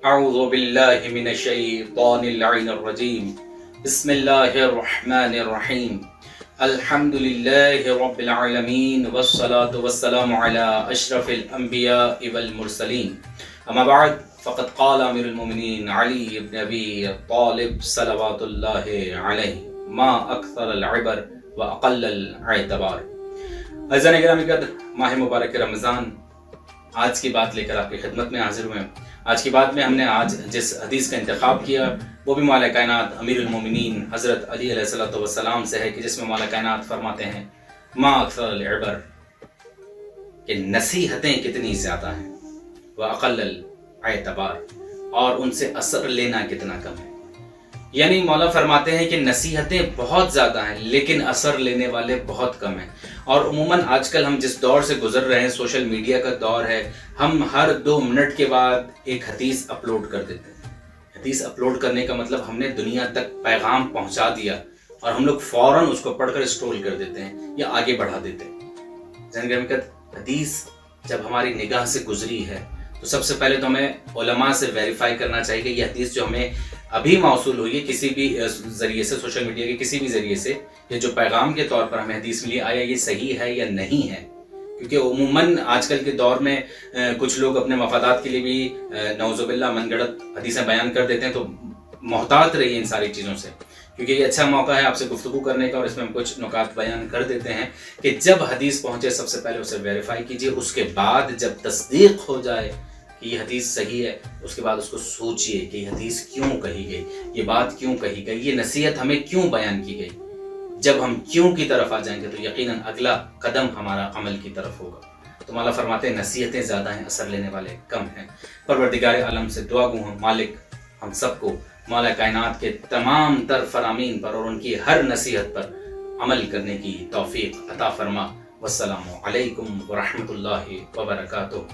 اعوذ باللہ من الشیطان اللعین الرجیم بسم اللہ الرحمن الرحیم الحمد للہ رب العالمین والصلاة والسلام علی اشرف الانبیاء والمرسلین اما بعد فقد قال امیر المؤمنین علی بن ابی طالب صلوات اللہ علیہ ما اکثر العبر واقل الاعتبار۔ عزیزان گرامی قدر، ماہ مبارک رمضان آج کی بات لے کر آپ کی خدمت میں حاضر ہوئے ہیں۔ آج کی بات میں ہم نے آج جس حدیث کا انتخاب کیا وہ بھی مولا کائنات امیر المومنین حضرت علی علیہ الصلوۃ والسلام سے ہے، کہ جس میں مولا کائنات فرماتے ہیں ما اکثر العبر، کہ نصیحتیں کتنی زیادہ ہیں، واقل الاعتبار، اور ان سے اثر لینا کتنا کم ہے۔ یعنی مولا فرماتے ہیں کہ نصیحتیں بہت زیادہ ہیں لیکن اثر لینے والے بہت کم ہیں۔ اور عموماً آج کل ہم جس دور سے گزر رہے ہیں، سوشل میڈیا کا دور ہے، ہم ہر 2 منٹ کے بعد ایک حدیث اپلوڈ کر دیتے ہیں۔ حدیث اپلوڈ کرنے کا مطلب ہم نے دنیا تک پیغام پہنچا دیا، اور ہم لوگ فوراً اس کو پڑھ کر اسکرول کر دیتے ہیں یا آگے بڑھا دیتے ہیں۔ حدیث جب ہماری نگاہ سے گزری ہے تو سب سے پہلے تو ہمیں علماء سے ویریفائی کرنا چاہیے کہ یہ حدیث جو ہمیں ابھی موصول ہوئی ہے کسی بھی ذریعے سے، سوشل میڈیا کے کسی بھی ذریعے سے، یہ جو پیغام کے طور پر ہمیں حدیث ملی، آیا یہ صحیح ہے یا نہیں ہے۔ کیونکہ عموماً آج کل کے دور میں کچھ لوگ اپنے مفادات کے لیے بھی نعوذ باللہ من گڑت حدیثیں بیان کر دیتے ہیں، تو محتاط رہیے ان ساری چیزوں سے، کیونکہ یہ اچھا موقع ہے آپ سے گفتگو کرنے کا، اور اس میں ہم کچھ نکات بیان کر دیتے ہیں کہ جب حدیث پہنچے سب سے پہلے اسے ویریفائی کیجیے، اس کے بعد جب تصدیق ہو جائے کہ یہ حدیث صحیح ہے، اس کے بعد اس کو سوچئے کہ یہ حدیث کیوں کہی گئی، یہ بات کیوں کہی گئی، یہ نصیحت ہمیں کیوں بیان کی گئی۔ جب ہم کیوں کی طرف آ جائیں گے تو یقیناً اگلا قدم ہمارا عمل کی طرف ہوگا۔ تو مولا فرماتے ہیں نصیحتیں زیادہ ہیں، اثر لینے والے کم ہیں۔ پروردگار عالم سے دعا گو ہوں مالک ہم سب کو مولا کائنات کے تمام تر فرامین پر اور ان کی ہر نصیحت پر عمل کرنے کی توفیق عطا فرما۔ والسلام علیکم ورحمۃ اللہ وبرکاتہ۔